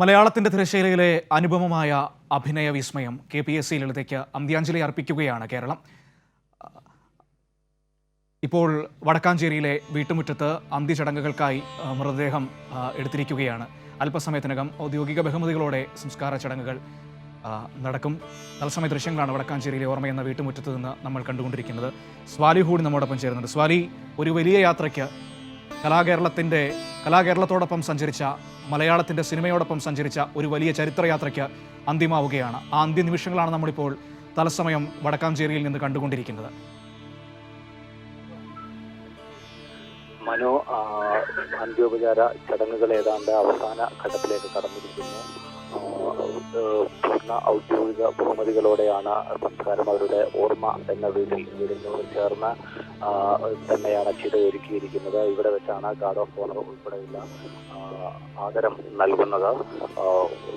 മലയാളത്തിന്റെ തിരശ്ശീലയിലെ അനുപമമായ അഭിനയ വിസ്മയം KPSC ലളിതയ്ക്ക് അന്ത്യാഞ്ജലി അർപ്പിക്കുകയാണ് കേരളം. ഇപ്പോൾ വടക്കാഞ്ചേരിയിലെ വീട്ടുമുറ്റത്ത് അന്ത്യചടങ്ങുകൾക്കായി മൃതദേഹം എടുത്തിരിക്കുകയാണ്. അല്പസമയത്തിനകം ഔദ്യോഗിക ബഹുമതികളോടെ സംസ്കാര ചടങ്ങുകൾ നടക്കും. തത്സമയ ദൃശ്യങ്ങളാണ് വടക്കാഞ്ചേരിയിലെ ഓർമ്മ എന്ന വീട്ടുമുറ്റത്ത് നിന്ന് നമ്മൾ കണ്ടുകൊണ്ടിരിക്കുന്നത്. സ്വാലി കൂടി നമ്മോടൊപ്പം ചേരുന്നുണ്ട്. സ്വാലി, ഒരു വലിയ യാത്രയ്ക്ക് കലാകേരളത്തോടൊപ്പം സഞ്ചരിച്ച, മലയാളത്തിൻ്റെ സിനിമയോടൊപ്പം സഞ്ചരിച്ച ഒരു വലിയ ചരിത്രയാത്രയ്ക്ക് അന്ത്യമാവുകയാണ്. ആ അന്ത്യനിമിഷങ്ങളാണ് നമ്മളിപ്പോൾ തത്സമയം വടക്കാഞ്ചേരിയിൽ നിന്ന് കണ്ടുകൊണ്ടിരിക്കുന്നത്. അന്ത്യോപചാര ചടങ്ങുകൾ ഏതാണ്ട് അവസാന ഘട്ടത്തിലേക്ക് കടന്നിരിക്കുന്നു. പൂർണ്ണ ഔദ്യോഗിക ബഹുമതികളോടെയാണ് സംസ്കാരം അവരുടെ ഓർമ്മ എന്ന വീടിനോട് ചേർന്ന് തന്നെയാണ് ചിതയൊരുക്കിയിരിക്കുന്നത്. ഇവിടെ വെച്ചാണ് ഗാർഡ് ഓഫ് ഓണർ ഉൾപ്പെടെയുള്ള ആദരം നൽകുന്നത്.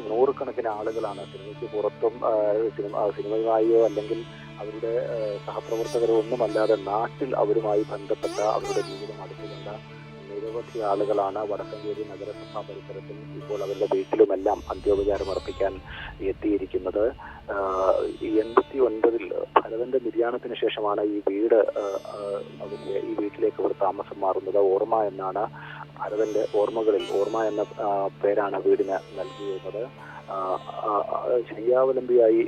നൂറുകണക്കിന് ആളുകളാണ് സിനിമയ്ക്ക് പുറത്തും സിനിമയുമായോ അല്ലെങ്കിൽ അവരുടെ സഹപ്രവർത്തകരോ ഒന്നുമല്ലാതെ നാട്ടിൽ അവരുമായി ബന്ധപ്പെട്ട അവരുടെ ജീവിതം അടുത്തുകൊണ്ട നിരവധി ആളുകളാണ് വടക്കാഞ്ചേരി നഗരസഭാ പരിസരത്തും ഇപ്പോൾ അവരുടെ വീട്ടിലുമെല്ലാം അന്ത്യോപചാരം അർപ്പിക്കാൻ എത്തിയിരിക്കുന്നത്. 89-ൽ ഭരതന്റെ നിര്യാണത്തിന് ശേഷമാണ് ഈ വീട്ടിലേക്ക് അവർ താമസം മാറുന്നത്. ഓർമ്മ എന്നാണ് ഭരതന്റെ ഓർമ്മകളിൽ ഓർമ്മ എന്ന പേരാണ് വീടിന് നൽകിയിരുന്നത്. ശയ്യാവലംബിയായി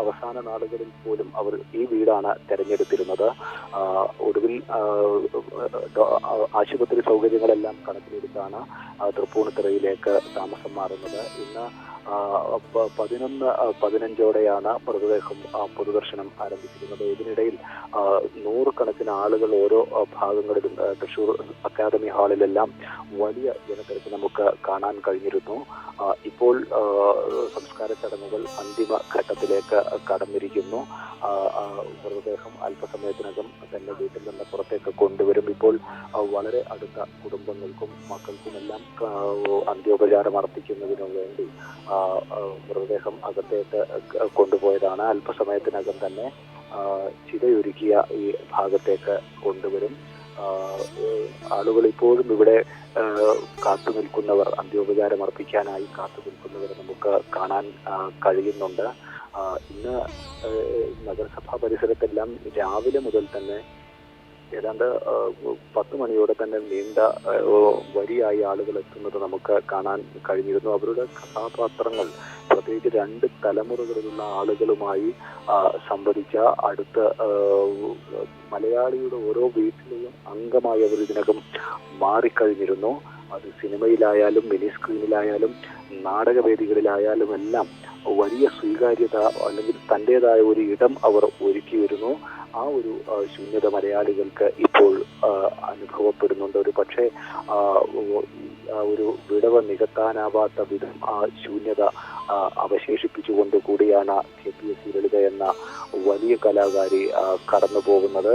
അവസാന നാളുകളിൽ പോലും അവർ ഈ വീടാണ് തെരഞ്ഞെടുത്തിരുന്നത്. ഒടുവിൽ ആശുപത്രി സൗകര്യങ്ങളെല്ലാം കണക്കിലെടുത്താണ് തൃപ്പൂണിത്തുറയിലേക്ക് താമസം മാറുന്നത്. ഇന്ന് 11:15 മൃതദേഹം പൊതുദർശനം ആരംഭിച്ചിരുന്നത്. ഇതിനിടയിൽ നൂറുകണക്കിന് ആളുകൾ ഓരോ ഭാഗങ്ങളിലും തൃശ്ശൂർ അക്കാദമി ഹാളിലെല്ലാം വലിയ ജനത്തിരക്ക് നമുക്ക് കാണാൻ കഴിഞ്ഞിരുന്നു. ഇപ്പോൾ സംസ്കാര ചടങ്ങുകൾ അന്തിമ ഘട്ടത്തിലേക്ക് കടന്നിരിക്കുന്നു. മൃതദേഹം അല്പസമയത്തിനകം തന്നെ വീട്ടിൽ നിന്ന് പുറത്തേക്ക് കൊണ്ടുവരും. ഇപ്പോൾ വളരെ അടുത്ത കുടുംബങ്ങൾക്കും മക്കൾക്കുമെല്ലാം അന്ത്യോപചാരം അർപ്പിക്കുന്നതിനു വേണ്ടി മൃതദേഹം അകത്തേക്ക് കൊണ്ടുപോയതാണ്. അല്പസമയത്തിനകം തന്നെ ചിതയൊരുക്കിയ ഈ ഭാഗത്തേക്ക് കൊണ്ടുവരും. ആളുകൾ ഇപ്പോഴും ഇവിടെ കാത്തു നിൽക്കുന്നവർ, അന്ത്യോപചാരം അർപ്പിക്കാനായി കാത്തു നിൽക്കുന്നവർ നമുക്ക് കാണാൻ കഴിയുന്നുണ്ട്. ഇന്ന് നഗരസഭാ പരിസരത്തെല്ലാം രാവിലെ മുതൽ തന്നെ ഏതാണ്ട് 10 മണിയോടെ തന്നെ നീണ്ട വരിയായി ആളുകൾ എത്തുന്നത് നമുക്ക് കാണാൻ കഴിഞ്ഞിരുന്നു. അവരുടെ കഥാപാത്രങ്ങൾ പ്രത്യേകിച്ച് 2 തലമുറകളിലുള്ള ആളുകളുമായി സംവദിച്ച അടുത്ത മലയാളിയുടെ ഓരോ വീട്ടിലെയും അംഗമായി അവർ ഇതിനകം മാറിക്കഴിഞ്ഞിരുന്നു. അത് സിനിമയിലായാലും മിനി സ്ക്രീനിലായാലും നാടകവേദികളിലായാലും എല്ലാം വലിയ സ്വീകാര്യത അല്ലെങ്കിൽ തൻ്റെതായ ഒരു ഇടം അവർ ഒരുക്കി വരുന്നു. ആ ഒരു ശൂന്യത മലയാളികൾക്ക് ഇപ്പോൾ അനുഭവപ്പെടുന്നുണ്ട്. ഒരു പക്ഷേ ഒരു വിടവ് നികത്താനാവാത്ത വിധം ആ ശൂന്യത അവശേഷിപ്പിച്ചുകൊണ്ട് കൂടിയാണ് KPSC ലളിത എന്ന വലിയ കലാകാരി കടന്നു പോകുന്നത്.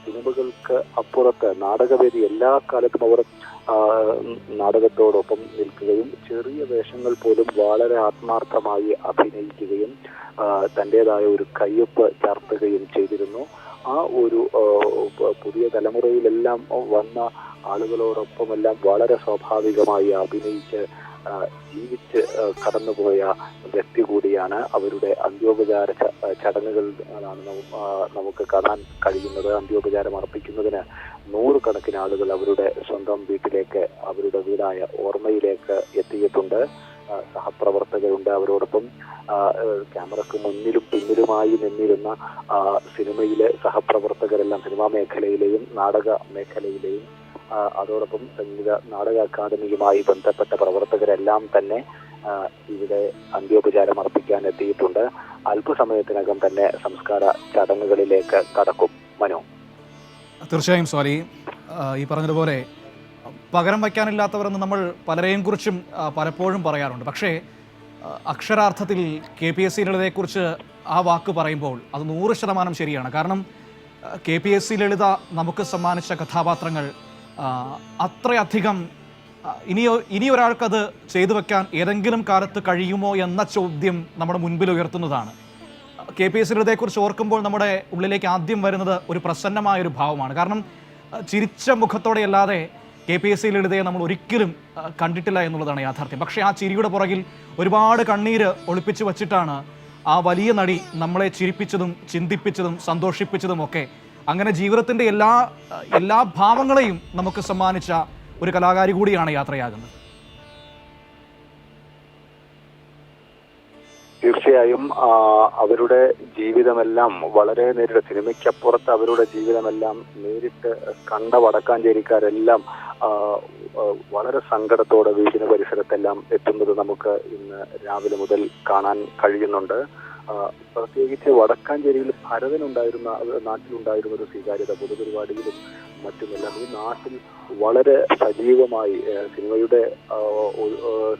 സിനിമകൾക്ക് അപ്പുറത്ത് നാടകവേദി എല്ലാ കാലത്തും അവർ നാടകത്തോടൊപ്പം നിൽക്കുകയും ചെറിയ വേഷങ്ങൾ പോലും വളരെ ആത്മാർത്ഥമായി അഭിനയിക്കുകയും തൻ്റെതായ ഒരു കയ്യൊപ്പ് ചാർത്തുകയും ചെയ്തിരുന്നു. ആ ഒരു പുതിയ തലമുറയിലെല്ലാം വന്ന ആളുകളോടൊപ്പമെല്ലാം വളരെ സ്വാഭാവികമായി അഭിനയിച്ച് ജീവിച്ച് കടന്നുപോയ വ്യക്തി കൂടിയാണ്. അവരുടെ അന്ത്യോപചാര ചടങ്ങുകളാണ് നമുക്ക് കാണാൻ കഴിയുന്നത്. അന്ത്യോപചാരം അർപ്പിക്കുന്നതിന് നൂറുകണക്കിന് ആളുകൾ അവരുടെ സ്വന്തം വീട്ടിലേക്ക്, അവരുടെ വീടായ ഓർമ്മയിലേക്ക് എത്തിയിട്ടുണ്ട്. സഹപ്രവർത്തകരുണ്ട്. അവരോടൊപ്പം ക്യാമറക്ക് മുന്നിലും പിന്നിലുമായി നിന്നിരുന്ന സിനിമയിലെ സഹപ്രവർത്തകരെല്ലാം, സിനിമാ മേഖലയിലെയും നാടക മേഖലയിലെയും അതോടൊപ്പം സംഗീത നാടക അക്കാദമിയുമായി ബന്ധപ്പെട്ട പ്രവർത്തകരെല്ലാം തന്നെ ഇവിടെ അന്ത്യോപചാരം അർപ്പിക്കാൻ എത്തിയിട്ടുണ്ട്. അല്പസമയത്തിനകം തന്നെ സംസ്കാര ചടങ്ങുകളിലേക്ക് കടക്കും. മനോ, തീർച്ചയായും സ്വാലി, ഈ പറഞ്ഞതുപോലെ പകരം വയ്ക്കാനില്ലാത്തവരെന്ന് നമ്മൾ പലരെയും കുറിച്ചും പലപ്പോഴും പറയാറുണ്ട്. പക്ഷേ അക്ഷരാർത്ഥത്തിൽ KPSC ലളിതയെക്കുറിച്ച് ആ വാക്ക് പറയുമ്പോൾ അത് 100% ശരിയാണ്. കാരണം KPSC ലളിത നമുക്ക് സമ്മാനിച്ച കഥാപാത്രങ്ങൾ അത്രയധികം ഇനി ഒരാൾക്കത് ചെയ്തു വെക്കാൻ ഏതെങ്കിലും കാലത്ത് കഴിയുമോ എന്ന ചോദ്യം നമ്മുടെ മുൻപിൽ ഉയർത്തുന്നതാണ്. KPSC ലളിതയെക്കുറിച്ച് ഓർക്കുമ്പോൾ നമ്മുടെ ഉള്ളിലേക്ക് ആദ്യം വരുന്നത് ഒരു പ്രസന്നമായൊരു ഭാവമാണ്. കാരണം ചിരിച്ച മുഖത്തോടെയല്ലാതെ KPSC ലളിതയെ നമ്മൾ ഒരിക്കലും കണ്ടിട്ടില്ല എന്നുള്ളതാണ് യാഥാർത്ഥ്യം. പക്ഷേ ആ ചിരിയുടെ പുറകിൽ ഒരുപാട് കണ്ണീര് ഒളിപ്പിച്ചു വച്ചിട്ടാണ് ആ വലിയ നടി നമ്മളെ ചിരിപ്പിച്ചതും ചിന്തിപ്പിച്ചതും സന്തോഷിപ്പിച്ചതും ഒക്കെ. അങ്ങനെ ജീവിതത്തിൻ്റെ എല്ലാ ഭാവങ്ങളെയും നമുക്ക് സമ്മാനിച്ച ഒരു കലാകാരി കൂടിയാണ് യാത്രയാകുന്നത്. തീർച്ചയായും അവരുടെ ജീവിതമെല്ലാം വളരെ നേരിട്ട്, സിനിമയ്ക്കപ്പുറത്ത് അവരുടെ ജീവിതമെല്ലാം നേരിട്ട് കണ്ട വടക്കാഞ്ചേരിക്കാരെല്ലാം വളരെ സങ്കടത്തോടെ വീടിന് പരിസരത്തെല്ലാം എത്തുന്നത് നമുക്ക് ഇന്ന് രാവിലെ മുതൽ കാണാൻ കഴിയുന്നുണ്ട്. പ്രത്യേകിച്ച് വടക്കാഞ്ചേരിയിൽ നാട്ടിലുണ്ടായിരുന്ന ഒരു സ്വീകാര്യത പൊതുപരിപാടിയിലും മറ്റുമെല്ലാം ഈ നാട്ടിൽ വളരെ സജീവമായി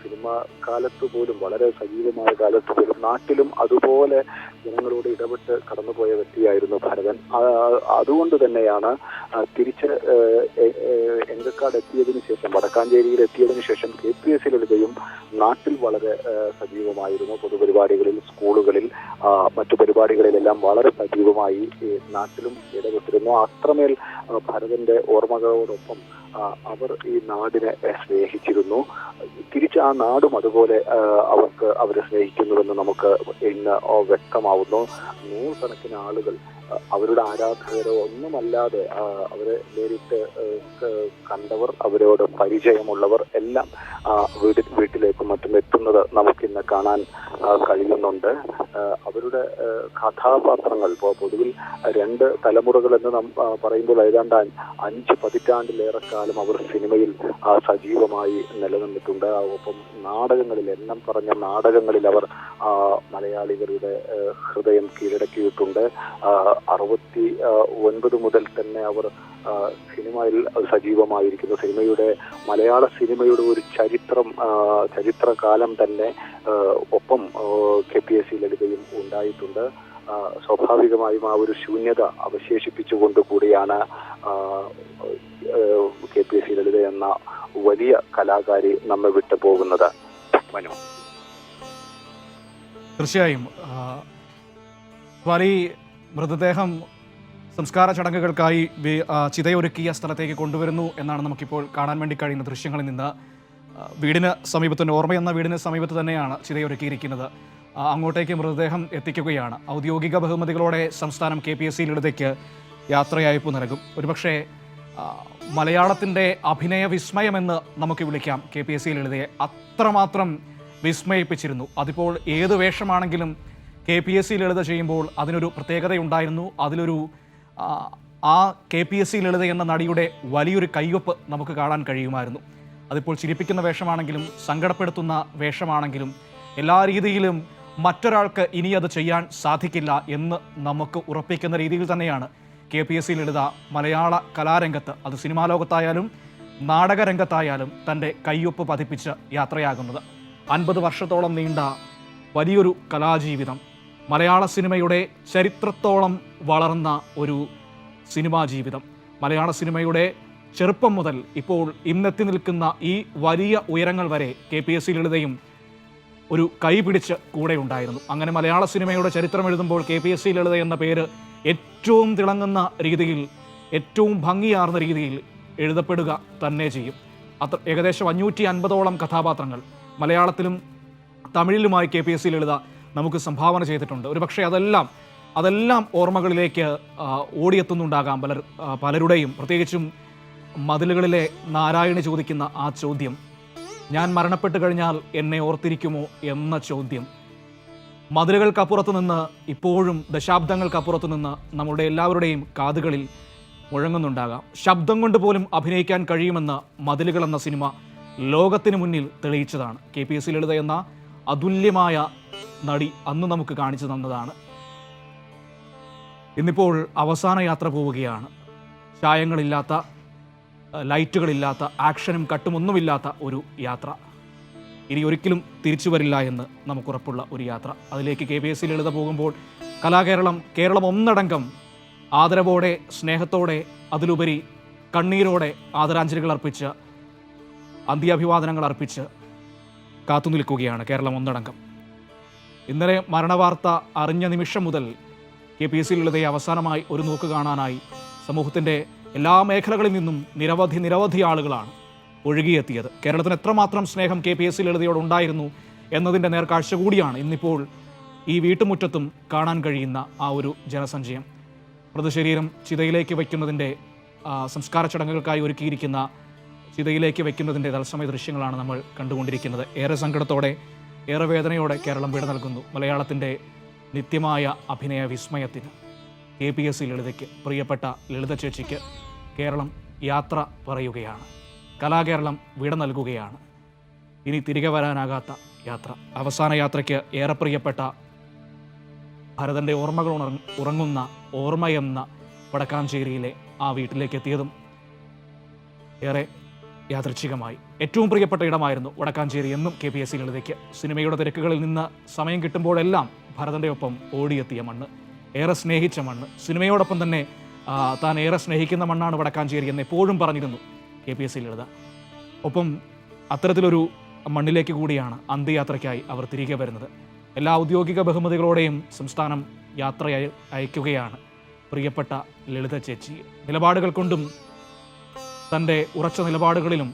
സിനിമ കാലത്ത് പോലും, വളരെ സജീവമായ കാലത്ത് പോലും നാട്ടിലും അതുപോലെ ജനങ്ങളോട് ഇടപെട്ട് കടന്നുപോയ വ്യക്തിയായിരുന്നു ഭരതൻ. അതുകൊണ്ട് തന്നെയാണ് തിരിച്ച് എങ്കക്കാട് എത്തിയതിനു ശേഷം, വടക്കാഞ്ചേരിയിൽ എത്തിയതിനു ശേഷം KPSC ലളിതയും നാട്ടിൽ വളരെ സജീവമായിരുന്നു. പൊതുപരിപാടികളിൽ, സ്കൂളുകളിൽ, മറ്റു പരിപാടികളിലെല്ലാം വളരെ സജീവമായി നാട്ടിലും ഇടപെട്ടിരുന്നു. അത്രമേൽ ഭരതന്റെ ഓർമ്മകളോടൊപ്പം അവർ ഈ നാടിനെ സ്നേഹിച്ചിരുന്നു. തിരിച്ച് ആ നാടും അതുപോലെ അവരെ സ്നേഹിക്കുന്നുവെന്ന് നമുക്ക് ഇന്ന് വ്യക്തമാവുന്നു. നൂറുകണക്കിന് ആളുകൾ അവരുടെ ആരാധകരോ ഒന്നുമല്ലാതെ അവരെ നേരിട്ട് കണ്ടവർ, അവരോട് പരിചയമുള്ളവർ എല്ലാം വീട്ടിലേക്കും മറ്റും എത്തുന്നത് നമുക്കിന്ന് കാണാൻ കഴിയുന്നുണ്ട്. അവരുടെ കഥാപാത്രങ്ങൾ പൊതുവിൽ 2 തലമുറകൾ എന്ന് പറയുമ്പോൾ ഏതാണ്ട് 5 പതിറ്റാണ്ടിലേറെ കാലം അവർ സിനിമയിൽ സജീവമായി നിലനിന്നിട്ടുണ്ട്. ഒപ്പം നാടകങ്ങളിൽ, എണ്ണം പറഞ്ഞ നാടകങ്ങളിൽ അവർ മലയാളികളുടെ ഹൃദയം കീഴടക്കിയിട്ടുണ്ട്. 69 മുതൽ തന്നെ അവർ സിനിമയിൽ സജീവമായിരിക്കുന്നു. മലയാള സിനിമയുടെ ഒരു ചരിത്രകാലം തന്നെ ഒപ്പം KPSC ലളിതയും ഉണ്ടായിട്ടുണ്ട്. സ്വാഭാവികമായും ആ ഒരു ശൂന്യത അവശേഷിപ്പിച്ചുകൊണ്ട് കൂടിയാണ് KPSC ലളിത എന്ന വലിയ കലാകാരി നമ്മെ വിട്ടു പോകുന്നത്. മനു, തീർച്ചയായും വലിയ മൃതദേഹം സംസ്കാര ചടങ്ങുകൾക്കായി ചിതയൊരുക്കിയ സ്ഥലത്തേക്ക് കൊണ്ടുവരുന്നു എന്നാണ് നമുക്കിപ്പോൾ കാണാൻ വേണ്ടി കഴിയുന്ന ദൃശ്യങ്ങളിൽ നിന്ന്. വീടിന് സമീപത്ത്, ഓർമ്മ എന്ന വീടിന് സമീപത്ത് തന്നെയാണ് ചിതയൊരുക്കിയിരിക്കുന്നത്. അങ്ങോട്ടേക്ക് മൃതദേഹം എത്തിക്കുകയാണ്. ഔദ്യോഗിക ബഹുമതികളോടെ സംസ്ഥാനം KPSC ലളിതയ്ക്ക് യാത്രയയപ്പ് നൽകും. ഒരുപക്ഷെ മലയാളത്തിൻ്റെ അഭിനയ വിസ്മയമെന്ന് നമുക്ക് വിളിക്കാം KPSC ലളിതയെ. അത്രമാത്രം വിസ്മയിപ്പിച്ചിരുന്നു. അതിപ്പോൾ ഏത് വേഷമാണെങ്കിലും KPSC ലളിത ചെയ്യുമ്പോൾ അതിനൊരു പ്രത്യേകതയുണ്ടായിരുന്നു. അതിലൊരു ആ KPSC ലളിത എന്ന നടിയുടെ വലിയൊരു കയ്യൊപ്പ് നമുക്ക് കാണാൻ കഴിയുമായിരുന്നു. അതിപ്പോൾ ചിരിപ്പിക്കുന്ന വേഷമാണെങ്കിലും സങ്കടപ്പെടുത്തുന്ന വേഷമാണെങ്കിലും എല്ലാ രീതിയിലും മറ്റൊരാൾക്ക് ഇനി അത് ചെയ്യാൻ സാധിക്കില്ല എന്ന് നമുക്ക് ഉറപ്പിക്കുന്ന രീതിയിൽ തന്നെയാണ് KPSC ലളിത മലയാള കലാരംഗത്ത്, അത് സിനിമാ ലോകത്തായാലും നാടകരംഗത്തായാലും തൻ്റെ കയ്യൊപ്പ് പതിപ്പിച്ച് യാത്രയാകുന്നത്. 50 വർഷത്തോളം നീണ്ട വലിയൊരു കലാജീവിതം, മലയാള സിനിമയുടെ ചരിത്രത്തോളം വളർന്ന ഒരു സിനിമാ ജീവിതം, മലയാള സിനിമയുടെ ചെറുപ്പം മുതൽ ഇപ്പോൾ ഇന്നെത്തി നിൽക്കുന്ന ഈ വലിയ ഉയരങ്ങൾ വരെ KPSC ലളിതയും ഒരു കൈ പിടിച്ച് കൂടെ ഉണ്ടായിരുന്നു. അങ്ങനെ മലയാള സിനിമയുടെ ചരിത്രം എഴുതുമ്പോൾ KPSC ലളിത എന്ന പേര് ഏറ്റവും തിളങ്ങുന്ന രീതിയിൽ, ഏറ്റവും ഭംഗിയാർന്ന രീതിയിൽ എഴുതപ്പെടുക തന്നെ ചെയ്യും. ഏകദേശം 550ഓളം കഥാപാത്രങ്ങൾ മലയാളത്തിലും തമിഴിലുമായി KPSC ലളിത നമുക്ക് സംഭാവന ചെയ്തിട്ടുണ്ട്. ഒരുപക്ഷെ അതെല്ലാം ഓർമ്മകളിലേക്ക് ഓടിയെത്തുന്നുണ്ടാകാം പലരുടെയും. പ്രത്യേകിച്ചും മതിലുകളിലെ നാരായണി ചോദിക്കുന്ന ആ ചോദ്യം, ഞാൻ മരണപ്പെട്ട് കഴിഞ്ഞാൽ എന്നെ ഓർത്തിരിക്കുമോ എന്ന ചോദ്യം, മതിലുകൾക്കപ്പുറത്ത് നിന്ന്, ഇപ്പോഴും ദശാബ്ദങ്ങൾക്കപ്പുറത്ത് നിന്ന് നമ്മുടെ എല്ലാവരുടെയും കാതുകളിൽ മുഴങ്ങുന്നുണ്ടാകാം. ശബ്ദം കൊണ്ട് പോലും അഭിനയിക്കാൻ കഴിയുമെന്ന് മതിലുകൾ എന്ന സിനിമ ലോകത്തിന് മുന്നിൽ തെളിയിച്ചതാണ്. KPSC ലളിത എന്ന അതുല്യമായ നടി അന്ന് നമുക്ക് കാണിച്ചു തന്നതാണ്. ഇന്നിപ്പോൾ അവസാന യാത്ര പോവുകയാണ്. ചായങ്ങളില്ലാത്ത, ലൈറ്റുകളില്ലാത്ത, ആക്ഷനും കട്ടുമൊന്നുമില്ലാത്ത ഒരു യാത്ര. ഇനി ഒരിക്കലും തിരിച്ചു വരില്ല എന്ന് നമുക്കുറപ്പുള്ള ഒരു യാത്ര. അതിലേക്ക് KPSC ലളിത പോകുമ്പോൾ കേരളം ഒന്നടങ്കം ആദരവോടെ, സ്നേഹത്തോടെ, അതിലുപരി കണ്ണീരോടെ ആദരാഞ്ജലികൾ അർപ്പിച്ച്, അന്ത്യാഭിവാദനങ്ങൾ അർപ്പിച്ച് കാത്തുനിൽക്കുകയാണ് കേരളം ഒന്നടങ്കം. ഇന്നലെ മരണവാർത്ത അറിഞ്ഞ നിമിഷം മുതൽ KPSC ലളിതയെ അവസാനമായി ഒരു നോക്ക് കാണാനായി സമൂഹത്തിൻ്റെ എല്ലാ മേഖലകളിൽ നിന്നും നിരവധി ആളുകളാണ് ഒഴുകിയെത്തിയത്. കേരളത്തിന് എത്രമാത്രം സ്നേഹം KPSC ലളിതയോട് ഉണ്ടായിരുന്നു എന്നതിൻ്റെ നേർക്കാഴ്ച കൂടിയാണ് ഇന്നിപ്പോൾ ഈ വീട്ടുമുറ്റത്തും കാണാൻ കഴിയുന്ന ആ ഒരു ജനസഞ്ചയം. മൃതശരീരം ചിതയിലേക്ക് വയ്ക്കുന്നതിൻ്റെ സംസ്കാര ചടങ്ങുകൾക്കായി ഒരുക്കിയിരിക്കുന്ന ചിതയിലേക്ക് വയ്ക്കുന്നതിൻ്റെ തത്സമയ ദൃശ്യങ്ങളാണ് നമ്മൾ കണ്ടുകൊണ്ടിരിക്കുന്നത്. ഏറെ സങ്കടത്തോടെ, ഏറെ വേദനയോടെ കേരളം വിട നൽകുന്നു മലയാളത്തിൻ്റെ നിത്യമായ അഭിനയ വിസ്മയത്തിന്. KPSC ലളിതയ്ക്ക്, പ്രിയപ്പെട്ട ലളിത ചേച്ചിക്ക് കേരളം യാത്ര പറയുകയാണ്. കലാകേരളം വിട നൽകുകയാണ്. ഇനി തിരികെ വരാനാകാത്ത യാത്ര. അവസാന യാത്രയ്ക്ക് ഏറെ പ്രിയപ്പെട്ട ഭരതൻ്റെ ഓർമ്മകൾ ഉറങ്ങുന്ന ഓർമ്മയെന്ന വടക്കാഞ്ചേരിയിലെ ആ വീട്ടിലേക്ക് എത്തിയതും ഏറെ യാദൃച്ഛികമായി. ഏറ്റവും പ്രിയപ്പെട്ട ഇടമായിരുന്നു വടക്കാഞ്ചേരി എന്നും KPSC ലളിതയ്ക്ക്. സിനിമയുടെ തിരക്കുകളിൽ നിന്ന് സമയം കിട്ടുമ്പോഴെല്ലാം ഭരതൻ്റെ ഒപ്പം ഓടിയെത്തിയ മണ്ണ്, ഏറെ സ്നേഹിച്ച മണ്ണ്, സിനിമയോടൊപ്പം തന്നെ താൻ ഏറെ സ്നേഹിക്കുന്ന മണ്ണാണ് വടക്കാഞ്ചേരി എന്ന് എപ്പോഴും പറഞ്ഞിരുന്നു KPSC ലളിത. ഒപ്പം അത്തരത്തിലൊരു മണ്ണിലേക്ക് കൂടിയാണ് അന്ത്യയാത്രയ്ക്കായി അവർ തിരികെ വരുന്നത്. എല്ലാ ഔദ്യോഗിക ബഹുമതികളോടെയും സംസ്ഥാനം യാത്ര അയക്കുകയാണ് പ്രിയപ്പെട്ട ലളിത ചേച്ചി. നിലപാടുകൾ കൊണ്ടും തൻ്റെ ഉറച്ച നിലപാടുകളിലും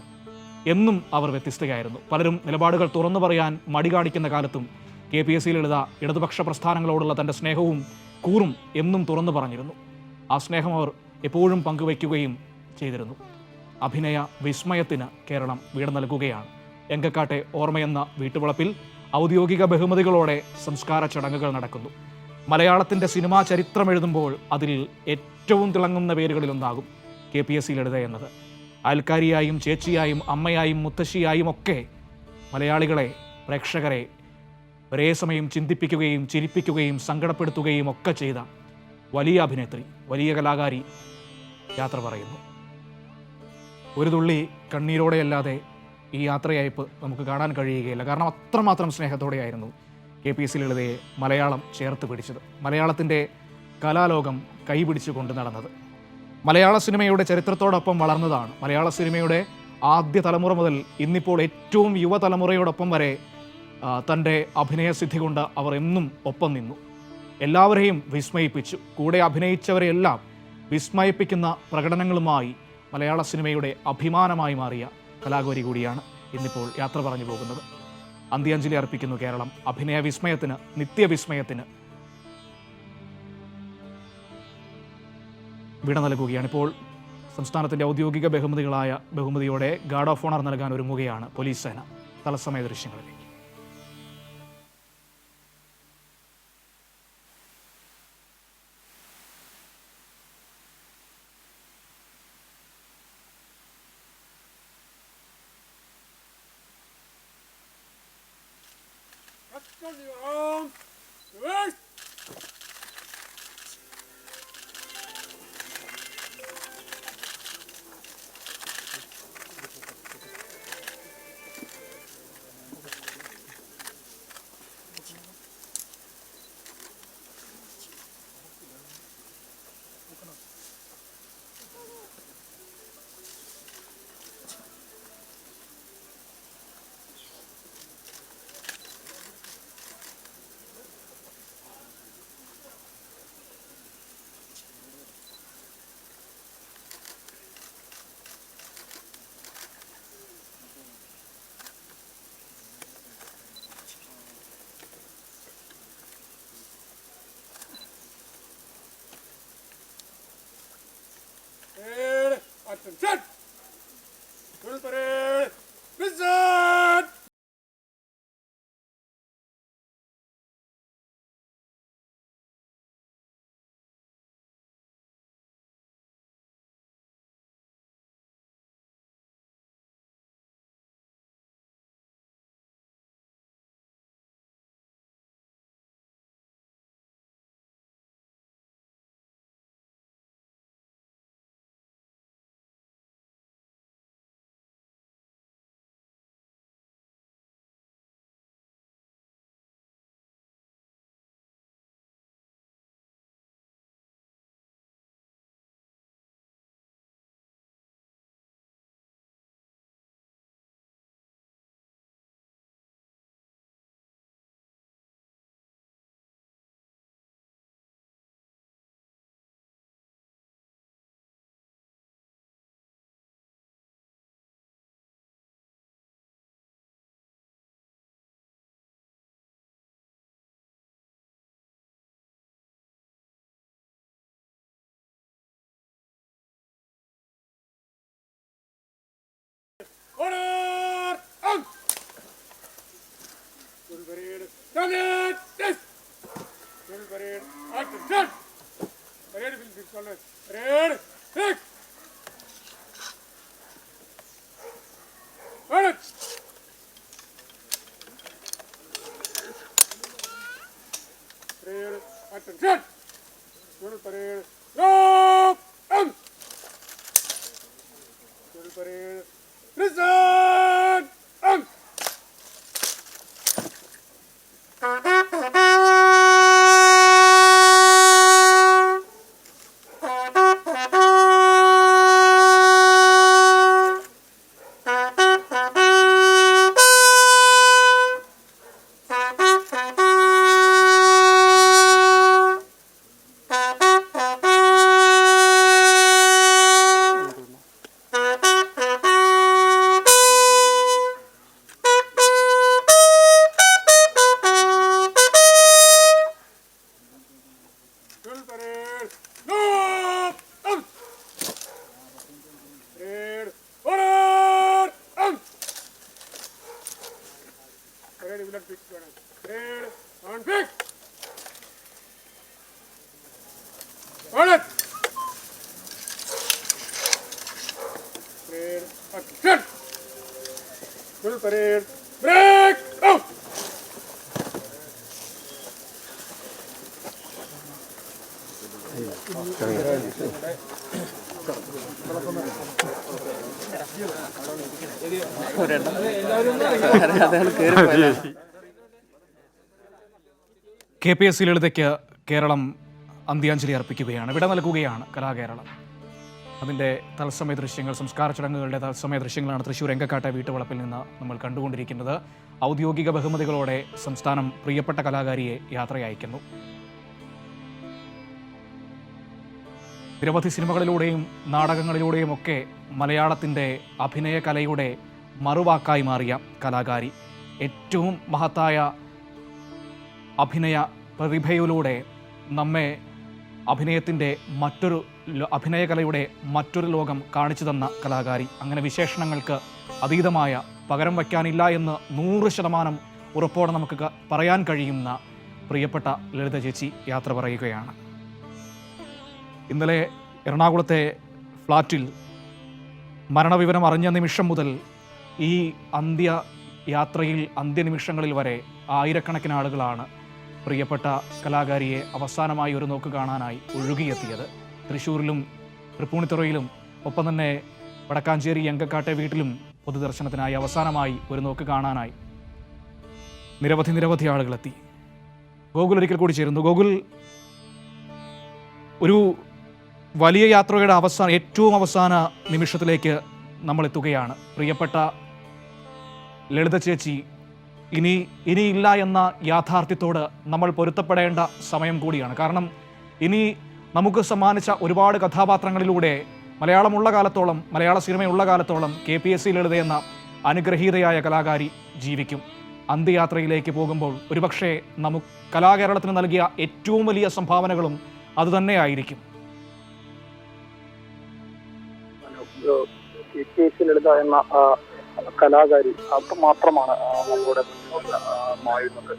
എന്നും അവർ വ്യത്യസ്തയായിരുന്നു. പലരും നിലപാടുകൾ തുറന്നു പറയാൻ മടി കാണിക്കുന്ന കാലത്തും KPSC ലളിത ഇടതുപക്ഷ പ്രസ്ഥാനങ്ങളോടുള്ള തൻ്റെ സ്നേഹവും കൂറും എന്നും തുറന്നു പറഞ്ഞിരുന്നു. ആ സ്നേഹം അവർ എപ്പോഴും പങ്കുവയ്ക്കുകയും ചെയ്തിരുന്നു. അഭിനയ വിസ്മയത്തിന് കേരളം വീട് നൽകുകയാണ്. എങ്കക്കാട്ടെ ഓർമ്മയെന്ന വീട്ടുവളപ്പിൽ ഔദ്യോഗിക ബഹുമതികളോടെ സംസ്കാര ചടങ്ങുകൾ നടക്കുന്നു. മലയാളത്തിൻ്റെ സിനിമാ ചരിത്രം എഴുതുമ്പോൾ അതിൽ ഏറ്റവും തിളങ്ങുന്ന പേരുകളിലൊന്നാകും KPSC ലളിത എന്നത്. അയൽക്കാരിയായും ചേച്ചിയായും അമ്മയായും മുത്തശ്ശിയായും ഒക്കെ മലയാളികളെ, പ്രേക്ഷകരെ ഒരേ സമയം ചിന്തിപ്പിക്കുകയും ചിരിപ്പിക്കുകയും സങ്കടപ്പെടുത്തുകയും ഒക്കെ ചെയ്ത വലിയ അഭിനേത്രി, വലിയ കലാകാരി യാത്ര പറയുന്നു. ഒരു തുള്ളി കണ്ണീരോടെയല്ലാതെ ഈ യാത്രയയപ്പ് നമുക്ക് കാണാൻ കഴിയുകയില്ല. കാരണം അത്രമാത്രം സ്നേഹത്തോടെയായിരുന്നു KPSC ലളിതയെ മലയാളം ചേർത്ത് പിടിച്ചത്, മലയാളത്തിൻ്റെ കലാലോകം കൈപിടിച്ചു കൊണ്ട് നടന്നത്. മലയാള സിനിമയുടെ ചരിത്രത്തോടൊപ്പം വളർന്നതാണ്. മലയാള സിനിമയുടെ ആദ്യ തലമുറ മുതൽ ഇന്നിപ്പോൾ ഏറ്റവും യുവതലമുറയോടൊപ്പം വരെ തൻ്റെ അഭിനയസിദ്ധി കൊണ്ട് അവർ എന്നും ഒപ്പം നിന്നു. എല്ലാവരെയും വിസ്മയിപ്പിച്ചു. കൂടെ അഭിനയിച്ചവരെയെല്ലാം വിസ്മയിപ്പിക്കുന്ന പ്രകടനങ്ങളുമായി മലയാള സിനിമയുടെ അഭിമാനമായി മാറിയ കലാകാരി കൂടിയാണ് ഇന്നിപ്പോൾ യാത്ര പറഞ്ഞു പോകുന്നത്. അന്ത്യാഞ്ജലി അർപ്പിക്കുന്നു കേരളം അഭിനയ വിസ്മയത്തിന്, നിത്യവിസ്മയത്തിന് വിട നൽകുകയാണ്. ഇപ്പോൾ സംസ്ഥാനത്തിൻ്റെ ഔദ്യോഗിക ബഹുമതിയോടെ ഗാർഡ് ഓഫ് ഓണർ നൽകാൻ ഒരുങ്ങുകയാണ് പോലീസ് സേന. തത്സമയ ദൃശ്യങ്ങളിലേക്ക്. KPSC ലളിതയ്ക്ക് കേരളം അന്ത്യാഞ്ജലി അർപ്പിക്കുകയാണ്. വിട നൽകുകയാണ് കലാകേരളം. അതിൻ്റെ തത്സമയ ദൃശ്യങ്ങൾ, സംസ്കാര ചടങ്ങുകളുടെ തത്സമയ ദൃശ്യങ്ങളാണ് തൃശ്ശൂർ എങ്കക്കാട്ടെ വീട്ടുവളപ്പിൽ നിന്ന് നമ്മൾ കണ്ടുകൊണ്ടിരിക്കുന്നത്. ഔദ്യോഗിക ബഹുമതികളോടെ സംസ്ഥാനം പ്രിയപ്പെട്ട കലാകാരിയെ യാത്രയയക്കുന്നു. നിരവധി സിനിമകളിലൂടെയും നാടകങ്ങളിലൂടെയും ഒക്കെ മലയാളത്തിൻ്റെ അഭിനയ കലയുടെ മറുവാക്കായി മാറിയ കലാകാരി, ഏറ്റവും മഹത്തായ അഭിനയ പ്രതിഭയിലൂടെ നമ്മെ അഭിനയകലയുടെ മറ്റൊരു ലോകം കാണിച്ചു തന്ന കലാകാരി. അങ്ങനെ വിശേഷണങ്ങൾക്ക് അതീതമായ, പകരം വയ്ക്കാനില്ല എന്ന് 100% ഉറപ്പോടെ നമുക്ക് പറയാൻ കഴിയുന്ന പ്രിയപ്പെട്ട ലളിത ചേച്ചി യാത്ര പറയുകയാണ്. ഇന്നലെ എറണാകുളത്തെ ഫ്ലാറ്റിൽ മരണവിവരം അറിഞ്ഞ നിമിഷം മുതൽ ഈ അന്ത്യനിമിഷങ്ങളിൽ വരെ ആയിരക്കണക്കിന് ആളുകളാണ് പ്രിയപ്പെട്ട കലാകാരിയെ അവസാനമായി ഒരു നോക്ക് കാണാനായി ഒഴുകിയെത്തിയത്. തൃശ്ശൂരിലും തൃപ്പൂണിത്തുറയിലും ഒപ്പം തന്നെ വടക്കാഞ്ചേരി എങ്കക്കാട്ടെ വീട്ടിലും പൊതുദർശനത്തിനായി അവസാനമായി ഒരു നോക്ക് കാണാനായി നിരവധി ആളുകളെത്തി. ഗോകുൽ ഒരിക്കൽ കൂടി ചേരുന്നു. ഗോകുൽ, ഒരു വലിയ യാത്രയുടെ ഏറ്റവും അവസാന നിമിഷത്തിലേക്ക് നമ്മൾ എത്തുകയാണ്. പ്രിയപ്പെട്ട ലളിത ചേച്ചി ഇനിയില്ല എന്ന യാഥാർത്ഥ്യത്തോട് നമ്മൾ പൊരുത്തപ്പെടേണ്ട സമയം കൂടിയാണ്. കാരണം ഇനി നമുക്ക് സമ്മാനിച്ച ഒരുപാട് കഥാപാത്രങ്ങളിലൂടെ മലയാള സിനിമയുള്ള കാലത്തോളം KPSC ലളിത എന്ന അനുഗ്രഹീതയായ കലാകാരി ജീവിക്കും. അന്ത്യയാത്രയിലേക്ക് പോകുമ്പോൾ ഒരുപക്ഷെ നമുക്ക് കലാകേരളത്തിന് നൽകിയ ഏറ്റവും വലിയ സംഭാവനകളും അതുതന്നെയായിരിക്കും. KPSC ലളിത എന്ന കലാകാരി അത് മാത്രമാണ് നമ്മളുടെ മായുന്നത്.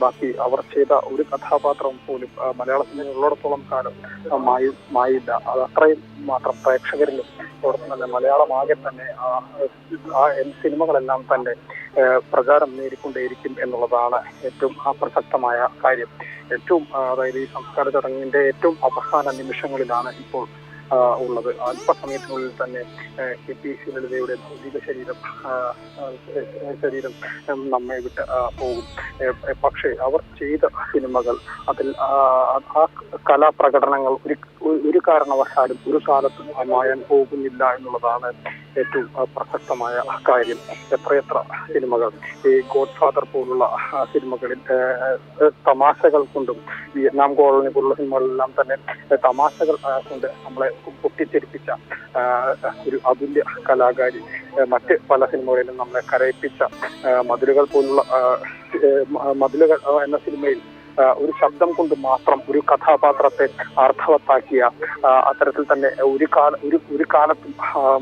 ബാക്കി അവർ ചെയ്ത ഒരു കഥാപാത്രം പോലും മലയാള സിനിമയുള്ളിടത്തോളം കാലം മായില്ല. അത് അത്രയും മാത്രം പ്രേക്ഷകരിലും അതോടൊപ്പം തന്നെ മലയാളമാകെ തന്നെ ആ സിനിമകളെല്ലാം തന്നെ പ്രചാരം നേടിക്കൊണ്ടേയിരിക്കും എന്നുള്ളതാണ് ഏറ്റവും പ്രസക്തമായ കാര്യം. അതായത് ഈ സംസ്കാര ചടങ്ങിന്റെ ഏറ്റവും അവസാന നിമിഷങ്ങളിലാണ് ഇപ്പോൾ ഉള്ളത്. അല്പസമയത്തിനുള്ളിൽ തന്നെ KPSC ലളിതയുടെ ഭൗതിക ശരീരം നമ്മെ വിട്ട് പോകും. പക്ഷേ അവർ ചെയ്ത സിനിമകൾ, അതിൽ ആ കലാപ്രകടനങ്ങൾ ഒരു കാരണവശാലും ഒരു കാലത്തും മായാൻ പോകുന്നില്ല എന്നുള്ളതാണ് ഏറ്റവും പ്രസക്തമായ കാര്യം. എത്രയെത്ര സിനിമകൾ, ഈ ഗോഡ് ഫാദർ പോലുള്ള സിനിമകളിൽ തമാശകൾ കൊണ്ടും, വിയറ്റ്നാം കോളനി പോലുള്ള സിനിമകളെല്ലാം തന്നെ തമാശകൾ കൊണ്ട് നമ്മളെ പൊട്ടിച്ചെരിപ്പിച്ച ഒരു അതുല്യ കലാകാരി. മറ്റ് പല സിനിമകളിലും നമ്മളെ കരയിപ്പിച്ച മതിലുകൾ എന്ന സിനിമയിൽ ഒരു ശബ്ദം കൊണ്ട് മാത്രം ഒരു കഥാപാത്രത്തെ അർത്ഥവത്താക്കിയ, അത്തരത്തിൽ തന്നെ ഒരു കാലത്തും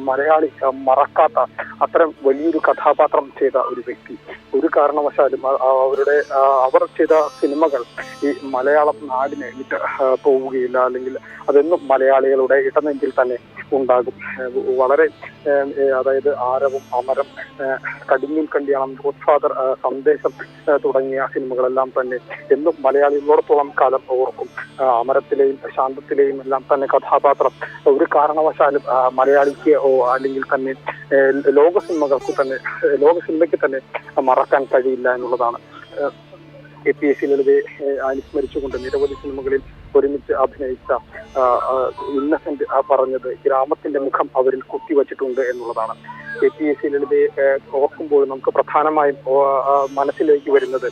മലയാളി മറക്കാത്ത അത്തരം വലിയൊരു കഥാപാത്രം ചെയ്ത ഒരു വ്യക്തി. ഒരു കാരണവശാലും അവർ ചെയ്ത സിനിമകൾ ഈ മലയാളം നാടിനെ വിട്ട് പോവുകയില്ല, അല്ലെങ്കിൽ അതെന്നും മലയാളികളുടെ ഇടനെഞ്ചിൽ തന്നെ ഉണ്ടാകും. വളരെ അതായത് ആരവം, അമരം, കടിഞ്ഞൂൽ കണ്ടിയാണം, ഗോഡ്ഫാദർ, സന്ദേശം തുടങ്ങിയ സിനിമകളെല്ലാം തന്നെ എന്നും മലയാളികളോടത്തോളം കാലം ഓർക്കും. അമരത്തിലെയും ശാന്തത്തിലെയും എല്ലാം തന്നെ കഥാപാത്രം ഒരു കാരണവശാലും മലയാളിക്ക് അല്ലെങ്കിൽ തന്നെ ലോക സിനിമയ്ക്ക് തന്നെ മറക്കാൻ കഴിയില്ല എന്നുള്ളതാണ്. KPSC ലളിതയെ അനുസ്മരിച്ചുകൊണ്ട് നിരവധി സിനിമകളിൽ ഒരുമിച്ച് അഭിനയിച്ച ഇന്നസെന്റ് പറഞ്ഞത് ഗ്രാമത്തിന്റെ മുഖം അവരിൽ കുത്തിവച്ചിട്ടുണ്ട് എന്നുള്ളതാണ്. KPSC ലളിതയെ ഓർക്കുമ്പോൾ നമുക്ക് പ്രധാനമായും മനസ്സിലേക്ക് വരുന്നത്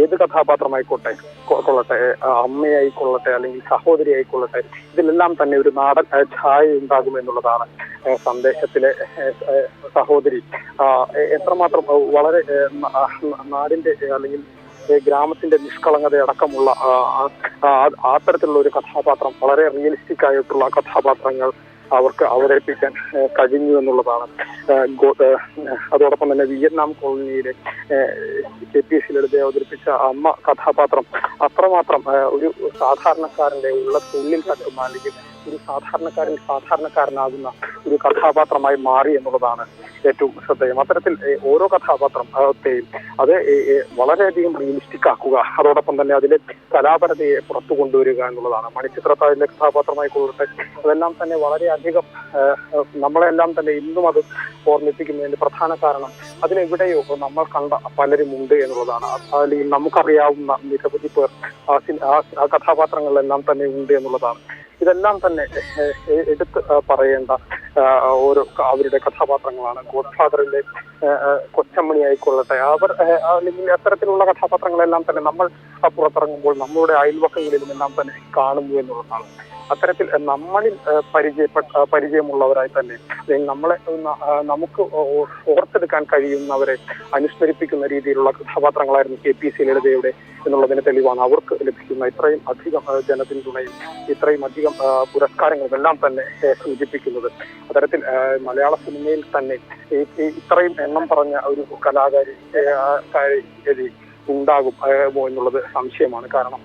ഏത് കഥാപാത്രമായിക്കൊള്ളട്ടെ, അമ്മയായിക്കൊള്ളട്ടെ അല്ലെങ്കിൽ സഹോദരി ആയിക്കൊള്ളട്ടെ, ഇതിലെല്ലാം തന്നെ ഒരു നാടൻ ഛായ ഉണ്ടാകും എന്നുള്ളതാണ്. സന്ദേശത്തിലെ സഹോദരി എത്രമാത്രം വളരെ നാടിന്റെ അല്ലെങ്കിൽ ഗ്രാമത്തിന്റെ നിഷ്കളങ്കത അടക്കമുള്ള അത്തരത്തിലുള്ള ഒരു കഥാപാത്രം, വളരെ റിയലിസ്റ്റിക് ആയിട്ടുള്ള കഥാപാത്രങ്ങൾ അവർക്ക് അവതരിപ്പിക്കാൻ കഴിഞ്ഞു എന്നുള്ളതാണ്. അതോടൊപ്പം തന്നെ വിയറ്റ്നാം കോളനിയിലെ KPSC ലളിതയെ അവതരിപ്പിച്ച അമ്മ കഥാപാത്രം അത്രമാത്രം ഒരു സാധാരണക്കാരന്റെ ഉള്ളിൽ തട്ടുന്ന അല്ലെങ്കിൽ ഒരു സാധാരണക്കാരനാകുന്ന ഒരു കഥാപാത്രമായി മാറി എന്നുള്ളതാണ് ഏറ്റവും ശ്രദ്ധേയം. അത്തരത്തിൽ ഓരോ കഥാപാത്രത്തെയും അത് വളരെയധികം റിയലിസ്റ്റിക് ആക്കുക, അതോടൊപ്പം തന്നെ അതിലെ കലാപരതയെ പുറത്തു കൊണ്ടുവരിക എന്നുള്ളതാണ്. മണിച്ചിത്രത്താഴിലെ കഥാപാത്രമായിക്കൊള്ളട്ടെ, അതെല്ലാം തന്നെ വളരെയധികം നമ്മളെല്ലാം തന്നെ ഇന്നും അത് ഓർമ്മിപ്പിക്കുന്നതിന്റെ പ്രധാന കാരണം അതിലെവിടെയോ നമ്മൾ കണ്ട പലരും ഉണ്ട് എന്നുള്ളതാണ്. അല്ലെങ്കിൽ നമുക്കറിയാവുന്ന നിരവധി പേർ ആ കഥാപാത്രങ്ങളിലെല്ലാം തന്നെ ഉണ്ട് എന്നുള്ളതാണ്. ഇതെല്ലാം തന്നെ എടുത്ത് പറയേണ്ട ഓരോ അവരുടെ കഥാപാത്രങ്ങളാണ്. ഗോഡ്ഫാദറിലെ കൊച്ചമ്മണി ആയിക്കൊള്ളട്ടെ, അല്ലെങ്കിൽ അത്തരത്തിലുള്ള കഥാപാത്രങ്ങളെല്ലാം തന്നെ നമ്മൾ പുറത്തിറങ്ങുമ്പോൾ നമ്മളുടെ അയൽവക്കങ്ങളിലും എല്ലാം തന്നെ കാണുന്നു എന്നുള്ളതാണ്. അത്തരത്തിൽ നമ്മളിൽ പരിചയമുള്ളവരായി തന്നെ നമുക്ക് ഓർത്തെടുക്കാൻ കഴിയുന്നവരെ അനുസ്മരിപ്പിക്കുന്ന രീതിയിലുള്ള കഥാപാത്രങ്ങളായിരുന്നു KPSC ലളിതയുടെ എന്നുള്ളതിന് തെളിവാണ് അവർക്ക് ലഭിക്കുന്ന ഇത്രയും അധികം ജനപിന്തുണയും ഇത്രയും അധികം പുരസ്കാരങ്ങളും എല്ലാം തന്നെ സൂചിപ്പിക്കുന്നത്. അത്തരത്തിൽ മലയാള സിനിമയിൽ തന്നെ ഇത്രയും എണ്ണം പറഞ്ഞ ഒരു കലാകാരി ഉണ്ടാകും എന്നുള്ളത് സംശയമാണ്. കാരണം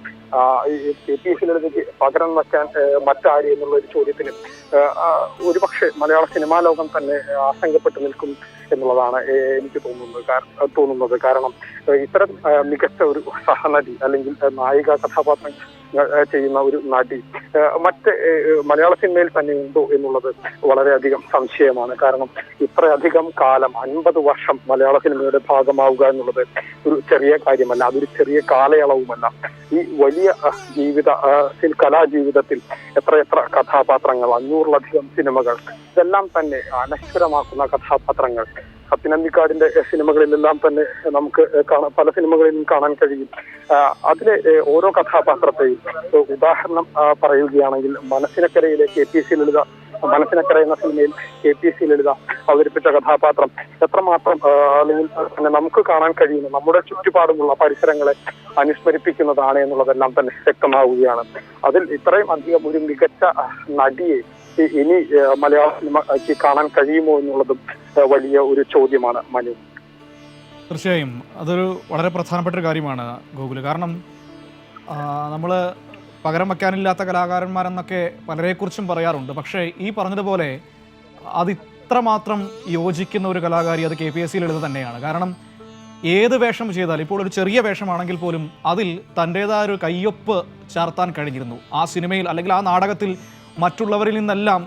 KPSC ലളിതയ്ക്ക് പകരം വയ്ക്കാൻ മറ്റാര് എന്നുള്ള ഒരു ചോദ്യത്തിന് ഒരുപക്ഷെ മലയാള സിനിമാ ലോകം തന്നെ ആശങ്കപ്പെട്ടു നിൽക്കും എന്നുള്ളതാണ് എനിക്ക് തോന്നുന്നത്. കാരണം ഇത്തരം മികച്ച ഒരു സഹനടി അല്ലെങ്കിൽ നായിക കഥാപാത്രം ചെയ്യുന്ന ഒരു നടി മറ്റ് മലയാള സിനിമയിൽ തന്നെ ഉണ്ടോ എന്നുള്ളത് വളരെയധികം സംശയമാണ്. കാരണം ഇത്രയധികം കാലം 50 വർഷം മലയാള സിനിമയുടെ ഭാഗമാവുക എന്നുള്ളത് ഒരു ചെറിയ കാര്യമല്ല, അതൊരു ചെറിയ കാലയളവുമല്ല. ഈ വലിയ കലാജീവിതത്തിൽ എത്ര കഥാപാത്രങ്ങൾ, 500-ലധികം സിനിമകൾ, ഇതെല്ലാം തന്നെ അനശ്വരമാക്കുന്ന കഥാപാത്രങ്ങൾ. സത്യനന്ദിക്കാടിന്റെ സിനിമകളിലെല്ലാം തന്നെ നമുക്ക് പല സിനിമകളിലും കാണാൻ കഴിയും. അതിലെ ഓരോ കഥാപാത്രത്തെയും ഉദാഹരണം പറയുകയാണെങ്കിൽ മനസ്സിനക്കരയിലെ KPSC ലളിത, മനസ്സിനക്കര എന്ന സിനിമയിൽ KPSC ലളിത അവതരിപ്പിച്ച കഥാപാത്രം എത്രമാത്രം അല്ലെങ്കിൽ തന്നെ നമുക്ക് കാണാൻ കഴിയുന്ന നമ്മുടെ ചുറ്റുപാടുമുള്ള പരിസരങ്ങളെ അനുസ്മരിപ്പിക്കുന്നതാണ് എന്നുള്ളതെല്ലാം തന്നെ വ്യക്തമാവുകയാണ്. അതിൽ ഇത്രയും അധികം ഒരു മികച്ച നടിയെ ഇനി മലയാള സിനിമയ്ക്ക് കാണാൻ കഴിയുമോ എന്നുള്ളതും വലിയ ഒരു ചോദ്യമാണ് മനു. തീർച്ചയായും അതൊരു വളരെ പ്രധാനപ്പെട്ട ഒരു കാര്യമാണ് ഗോകുല്. കാരണം നമ്മൾ പകരം വയ്ക്കാനില്ലാത്ത കലാകാരന്മാരെന്നൊക്കെ പലരെക്കുറിച്ചും പറയാറുണ്ട്. പക്ഷേ ഈ പറഞ്ഞതുപോലെ അത് ഇത്രമാത്രം യോജിക്കുന്ന ഒരു കലാകാരി അത് KPSC ലളിത തന്നെയാണ്. കാരണം ഏത് വേഷം ചെയ്താലും, ഇപ്പോൾ ഒരു ചെറിയ വേഷമാണെങ്കിൽ പോലും അതിൽ തൻ്റേതായ ഒരു കയ്യൊപ്പ് ചാർത്താൻ കഴിഞ്ഞിരുന്നു. ആ സിനിമയിൽ അല്ലെങ്കിൽ ആ നാടകത്തിൽ മറ്റുള്ളവരിൽ നിന്നെല്ലാം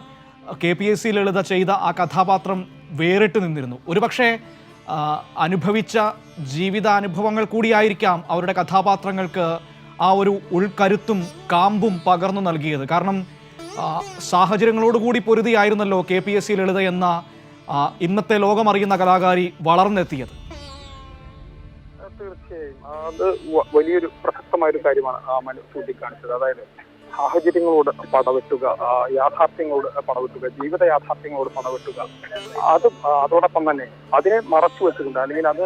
KPSC ലളിത ചെയ്ത ആ കഥാപാത്രം വേറിട്ട് നിന്നിരുന്നു. ഒരുപക്ഷെ അനുഭവിച്ച ജീവിതാനുഭവങ്ങൾ കൂടിയായിരിക്കാം അവരുടെ കഥാപാത്രങ്ങൾക്ക് ആ ഒരു ഉൾക്കരുത്തും കാമ്പും പകർന്നു നൽകിയത്. കാരണം സാഹചര്യങ്ങളോടുകൂടി പൊരുതിയായിരുന്നല്ലോ KPSC ലളിത എന്ന ഇന്നത്തെ ലോകമറിയുന്ന കലാകാരി വളർന്നെത്തിയത്. തീർച്ചയായും അത് വലിയൊരു പ്രസക്തമായൊരു കാര്യമാണ് മനു ചൂണ്ടിക്കാണിച്ചത്. അതായത് സാഹചര്യങ്ങളോട് പടവെട്ടുക, യാഥാർത്ഥ്യങ്ങളോട് പടവെട്ടുക, ജീവിത യാഥാർത്ഥ്യങ്ങളോട് പടവെട്ടുക, അതും അതോടൊപ്പം തന്നെ അതിനെ മറച്ചു വെച്ചുകൊണ്ട് അല്ലെങ്കിൽ അത്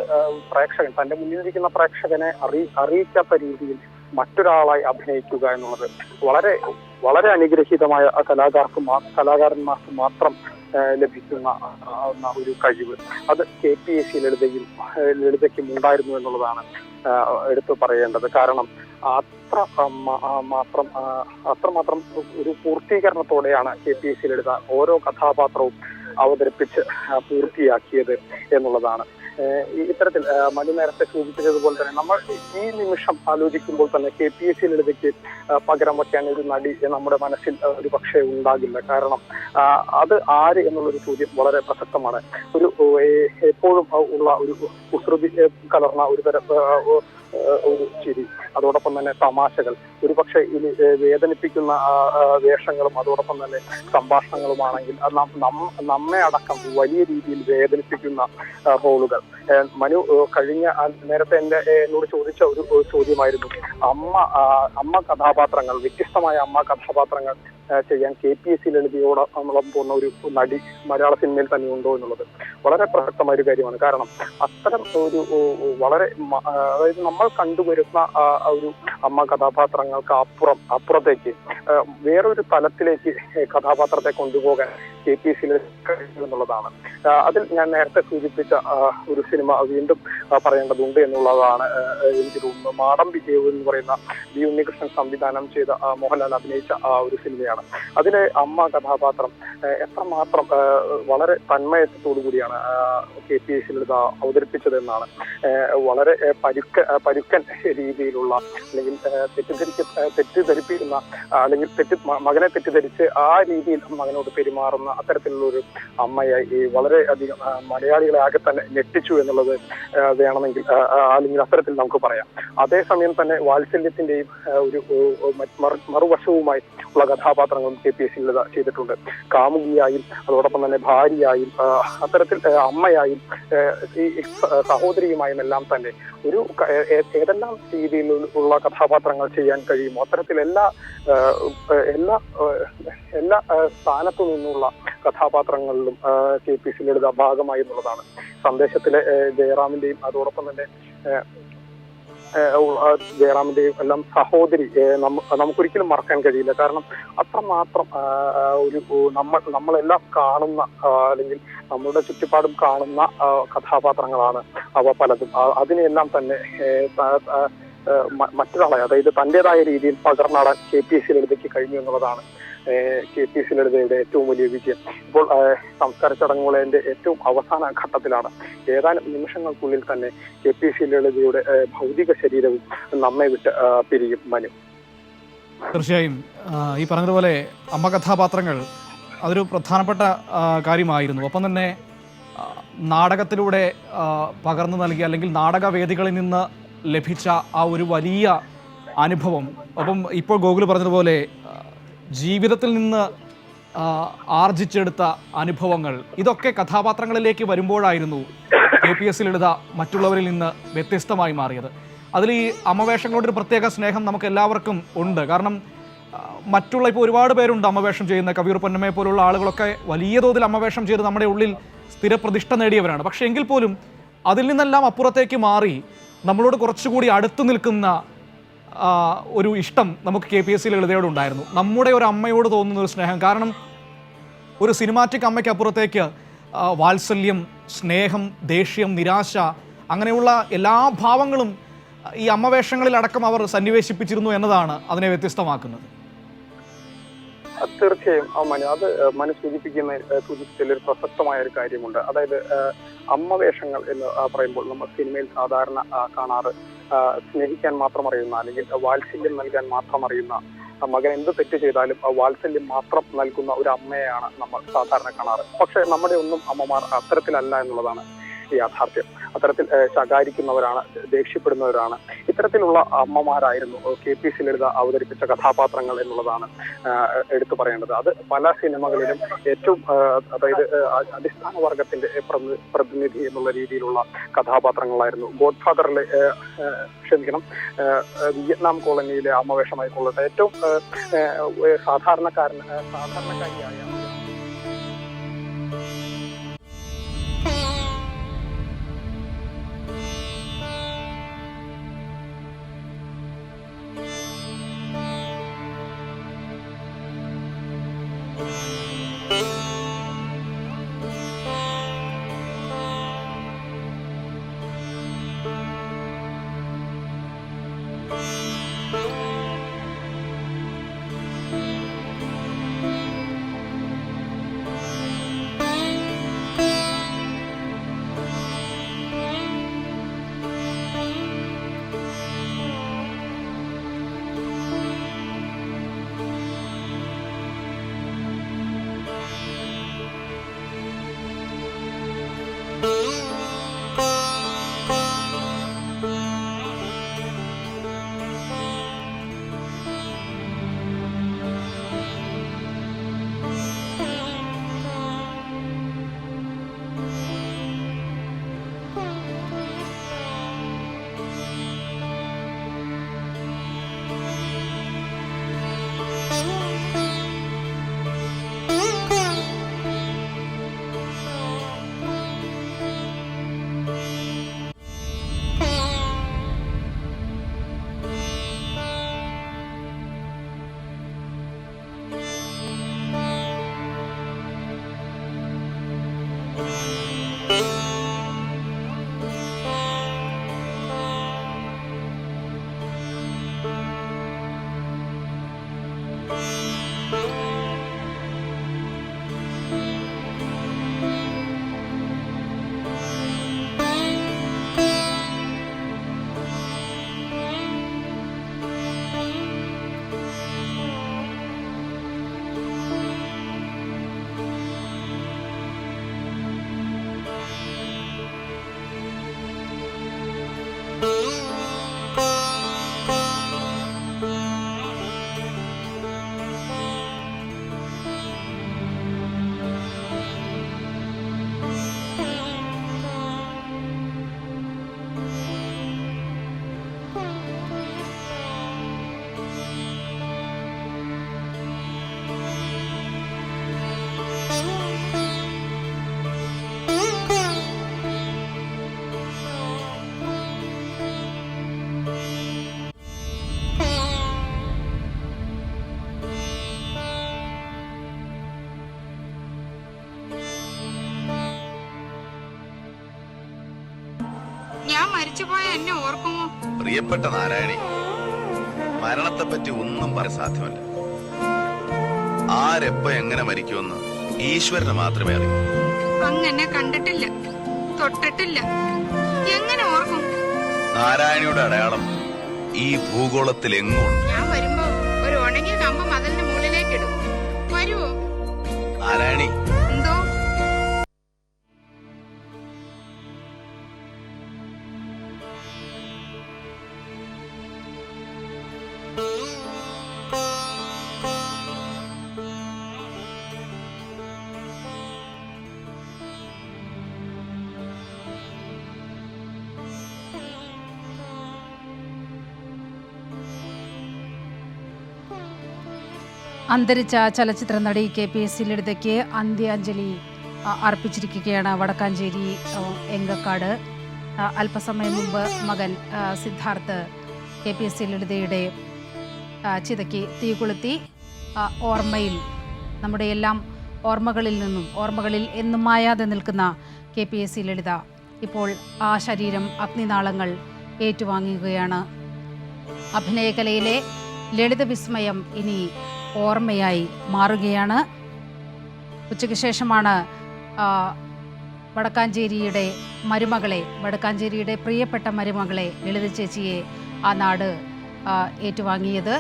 തന്റെ മുന്നിലിരിക്കുന്ന പ്രേക്ഷകനെ അറിയിക്കാത്ത രീതിയിൽ മറ്റൊരാളായി അഭിനയിക്കുക എന്നുള്ളത് വളരെ വളരെ അനുഗ്രഹീതമായ കലാകാരന്മാർക്ക് മാത്രം ലഭിക്കുന്ന ഒരു കഴിവ്. അത് KPAC ലളിതയ്ക്കും ഉണ്ടായിരുന്നു എന്നുള്ളതാണ് എടുത്തു പറയേണ്ടത്. കാരണം അത്രമാത്രം ഒരു പൂർത്തീകരണത്തോടെയാണ് KPAC ലളിത ഓരോ കഥാപാത്രവും അവതരിപ്പിച്ച് പൂർത്തിയാക്കിയത് എന്നുള്ളതാണ്. ഇത്തരത്തിൽ മനു നേരത്തെ സൂചിപ്പിച്ചതുപോലെ തന്നെ നമ്മൾ ഈ നിമിഷം ആലോചിക്കുമ്പോൾ തന്നെ KPAC ലളിതയ്ക്ക് പകരം വയ്ക്കാൻ ഒരു നടി നമ്മുടെ മനസ്സിൽ ഒരു പക്ഷേ ഉണ്ടാകില്ല. കാരണം അത് ആര് എന്നുള്ളൊരു ചോദ്യം വളരെ പ്രസക്തമാണ്. ഒരു എപ്പോഴും ഉള്ള ഒരു കുസൃതി കലർന്ന ഒരു തരം ഒരു ചിരി, അതോടൊപ്പം തന്നെ തമാശകൾ, ഒരുപക്ഷെ ഇനി വേദനിപ്പിക്കുന്ന വേഷങ്ങളും അതോടൊപ്പം തന്നെ സംഭാഷണങ്ങളുമാണെങ്കിൽ നമ്മെ അടക്കം വലിയ രീതിയിൽ വേദനിപ്പിക്കുന്ന റോളുകൾ. മനു നേരത്തെ എന്നോട് ചോദിച്ച ഒരു ചോദ്യമായിരുന്നു, അമ്മ കഥാപാത്രങ്ങൾ, വ്യത്യസ്തമായ അമ്മ കഥാപാത്രങ്ങൾ ചെയ്യാൻ KPAC ലളിതയോടൊപ്പം പോകുന്ന ഒരു നടി മലയാള സിനിമയിൽ തന്നെ ഉണ്ടോ എന്നുള്ളത് വളരെ പ്രസക്തമായ ഒരു കാര്യമാണ്. കാരണം അത്തരം ഒരു വളരെ അതായത് നമ്മൾ കണ്ടുവരുന്ന ഒരു അമ്മ കഥാപാത്രങ്ങൾക്ക് അപ്പുറത്തേക്ക് വേറൊരു തലത്തിലേക്ക് കഥാപാത്രത്തെ കൊണ്ടുപോകാൻ KPAC കഴിയും എന്നുള്ളതാണ്. അതിൽ ഞാൻ നേരത്തെ സൂചിപ്പിച്ച ഒരു സിനിമ വീണ്ടും പറയേണ്ടതുണ്ട് എന്നുള്ളതാണ് എനിക്ക് തോന്നുന്നത്. മാടമ്പി എന്ന് പറയുന്ന ബി ഉണ്ണികൃഷ്ണൻ സംവിധാനം ചെയ്ത മോഹൻലാൽ അഭിനയിച്ച ഒരു സിനിമയാണ്. അതിലെ അമ്മ കഥാപാത്രം എത്രമാത്രം വളരെ തന്മയത്തോടു കൂടിയാണ് KPAC ലളിത അവതരിപ്പിച്ചതെന്നാണ്. വളരെ പരുക്കൻ രീതിയിലുള്ള അല്ലെങ്കിൽ തെറ്റിദ്ധരിപ്പിക്കുന്ന അല്ലെങ്കിൽ മകനെ തെറ്റിദ്ധരിച്ച് ആ രീതിയിൽ മകനോട് പെരുമാറുന്ന അത്തരത്തിലുള്ള ഒരു അമ്മയായി വളരെ അധികം മലയാളികളെ ആകെ തന്നെ ഞെട്ടിച്ചു എന്നുള്ളത് വേണമെങ്കിൽ അല്ലെങ്കിൽ അത്തരത്തിൽ നമുക്ക് പറയാം. അതേസമയം തന്നെ വാത്സല്യത്തിന്റെയും ഒരു മറുവശവുമായി ഉള്ള കഥാപാത്രങ്ങളും KPAC ലളിത ചെയ്തിട്ടുണ്ട്. കാമുകിയായും അതോടൊപ്പം തന്നെ ഭാര്യയായും അത്തരത്തിൽ അമ്മയായും ഈ സഹോദരിയുമായും എല്ലാം തന്നെ ഒരു ഏതെല്ലാം രീതിയിലുള്ള കഥാപാത്രങ്ങൾ ചെയ്യാൻ കഴിയുമോ അത്തരത്തിൽ എല്ലാ സ്ഥാനത്തു നിന്നുള്ള കഥാപാത്രങ്ങളിലും KPAC ലളിത ഭാഗമായി എന്നുള്ളതാണ്. സന്ദേശത്തിലെ ജയറാമിന്റെയും അതോടൊപ്പം തന്നെ ജയറാമിന്റെയും എല്ലാം സഹോദരി നമുക്കൊരിക്കലും മറക്കാൻ കഴിയില്ല. കാരണം അത്രമാത്രം ഒരു നമ്മളെല്ലാം കാണുന്ന അല്ലെങ്കിൽ നമ്മളുടെ ചുറ്റുപാടും കാണുന്ന കഥാപാത്രങ്ങളാണ് അവ പലതും. അതിനെല്ലാം തന്നെ മറ്റൊരാളെ അതായത് തന്റേതായ രീതിയിൽ പകർന്നാടാൻ KPAC ലളിതയ്ക്ക് കഴിഞ്ഞു എന്നുള്ളതാണ് KPAC ലളിതയുടെ ഏറ്റവും വലിയ വിജയം. ഇപ്പോൾ സംസ്കാര ചടങ്ങുകളുടെ ഏറ്റവും അവസാന ഘട്ടത്തിലാണ്. ഏതാനും നിമിഷങ്ങൾക്കുള്ളിൽ തന്നെ KPAC ലളിതയുടെ ഭൗതിക ശരീരവും നമ്മെ വിട്ട് പിരിയും. മനു, തീർച്ചയായും ഈ പറഞ്ഞതുപോലെ അമ്മ കഥാപാത്രങ്ങൾ അതൊരു പ്രധാനപ്പെട്ട കാര്യമായിരുന്നു. ഒപ്പം തന്നെ നാടകത്തിലൂടെ പകർന്നു നൽകിയ അല്ലെങ്കിൽ നാടകവേദികളിൽ നിന്ന് ലഭിച്ച ആ ഒരു വലിയ അനുഭവം, ഒപ്പം ഇപ്പോൾ ഗോകുൽ പറഞ്ഞതുപോലെ ജീവിതത്തിൽ നിന്ന് ആർജിച്ചെടുത്ത അനുഭവങ്ങൾ, ഇതൊക്കെ കഥാപാത്രങ്ങളിലേക്ക് വരുമ്പോഴായിരുന്നു KPAC ലളിത മറ്റുള്ളവരിൽ നിന്ന് വ്യത്യസ്തമായി മാറിയത്. അതിൽ ഈ അമ്മവേഷങ്ങളോടൊരു പ്രത്യേക സ്നേഹം നമുക്ക് എല്ലാവർക്കും ഉണ്ട്. കാരണം മറ്റുള്ള ഇപ്പോൾ ഒരുപാട് പേരുണ്ട് അമ്മവേഷം ചെയ്യുന്ന, കവിയൂർ പൊന്നമ്മയെ പോലുള്ള ആളുകളൊക്കെ വലിയ തോതിൽ അമ്മവേഷം ചെയ്ത് നമ്മുടെ ഉള്ളിൽ സ്ഥിരപ്രതിഷ്ഠ നേടിയവരാണ്. പക്ഷേ എങ്കിൽ പോലും അതിൽ നിന്നെല്ലാം അപ്പുറത്തേക്ക് മാറി നമ്മളോട് കുറച്ചുകൂടി അടുത്തു നിൽക്കുന്ന ഒരു ഇഷ്ടം നമുക്ക് KPAC ലളിതയോട് ഉണ്ടായിരുന്നു. നമ്മുടെ ഒരു അമ്മയോട് തോന്നുന്ന ഒരു സ്നേഹം. കാരണം ഒരു സിനിമാറ്റിക് അമ്മയ്ക്ക് അപ്പുറത്തേക്ക് വാത്സല്യം, സ്നേഹം, ദേഷ്യം, നിരാശ, അങ്ങനെയുള്ള എല്ലാ ഭാവങ്ങളും ഈ അമ്മവേഷങ്ങളിലടക്കം അവർ സന്നിവേശിപ്പിച്ചിരുന്നു എന്നതാണ് അതിനെ വ്യത്യസ്തമാക്കുന്നത്. തീർച്ചയായും മനു സൂചിപ്പിച്ചതിൽ ഒരു പ്രസക്തമായ ഒരു കാര്യമുണ്ട്. അതായത് അമ്മവേഷങ്ങൾ എന്ന് പറയുമ്പോൾ നമ്മൾ സിനിമയിൽ സാധാരണ കാണാറ് സ്നേഹിക്കാൻ മാത്രം അറിയുന്ന അല്ലെങ്കിൽ വാത്സല്യം നൽകാൻ മാത്രം അറിയുന്ന, മകൻ എന്ത് തെറ്റ് ചെയ്താലും വാത്സല്യം മാത്രം നൽകുന്ന ഒരു അമ്മയെയാണ് നമ്മൾ സാധാരണ കാണാറ്. പക്ഷെ നമ്മുടെ ഒന്നും അമ്മമാർ അത്തരത്തിലല്ല എന്നുള്ളതാണ് യാഥാർത്ഥ്യം. അത്തരത്തിൽ ശകാരിക്കുന്നവരാണ്, ദേഷ്യപ്പെടുന്നവരാണ്. ഇത്തരത്തിലുള്ള അമ്മമാരായിരുന്നു KPAC ലളിത അവതരിപ്പിച്ച കഥാപാത്രങ്ങൾ എന്നുള്ളതാണ് എടുത്തു പറയേണ്ടത്. അത് പല സിനിമകളിലും ഏറ്റവും അതായത് അടിസ്ഥാന വർഗത്തിന്റെ പ്രതിനിധി എന്നുള്ള രീതിയിലുള്ള കഥാപാത്രങ്ങളായിരുന്നു. ഗോഡ് ഫാദറിലെ വിയറ്റ്നാം കോളനിയിലെ അമ്മവേഷമായിക്കൊള്ളട്ടെ, ഏറ്റവും സാധാരണക്കാരിയായ മരിച്ചുപോയ എന്നെ ഓർക്കുമോ? പ്രിയപ്പെട്ട നാരായണി, മരണത്തെപ്പറ്റി ഒന്നും പറയാൻ സാധ്യമല്ല. ആരെപ്പ എങ്ങനെ മരിക്കുമെന്ന് ഈശ്വരന് മാത്രമേ അറിയൂ. അങ്ങനെ കണ്ടിട്ടില്ല, തൊട്ടിട്ടില്ല, എങ്ങനെ ഓർക്കും? നാരായണിയുടെ അടയാളം ഈ ഭൂഗോളത്തിൽ എങ്ങുണ്ട്. ഞാൻ വരുമ്പോ ഒരു ഉണങ്ങിയ കമ്പ് മതിലിന് മുകളിലേക്ക് ഇടും. വരുവോ? നാരായണി, എന്തോ? അന്തരിച്ച ചലച്ചിത്ര നടി KPSC ലളിതയ്ക്ക് അന്ത്യാഞ്ജലി അർപ്പിച്ചിരിക്കുകയാണ് വടക്കാഞ്ചേരി എങ്കക്കാട്. അല്പസമയം മുമ്പ് മകൻ സിദ്ധാർത്ഥ് KPSC ലളിതയുടെ ചിതയ്ക്ക് തീ കൊളുത്തി. ഓർമ്മയിൽ, നമ്മുടെ എല്ലാം ഓർമ്മകളിൽ എന്നും മായാതെ നിൽക്കുന്ന KPSC ലളിത ഇപ്പോൾ ആ ശരീരം അഗ്നിനാളങ്ങൾ ഏറ്റുവാങ്ങുകയാണ്. അഭിനയകലയിലെ ലളിത വിസ്മയം ഇനി ഓർമ്മയായി മാറുകയാണ്. ഉച്ചയ്ക്ക് ശേഷമാണ് വടക്കാഞ്ചേരിയുടെ പ്രിയപ്പെട്ട മരുമകളെ ലളിത ചേച്ചിയെ ആ നാട് ഏറ്റുവാങ്ങിയത്.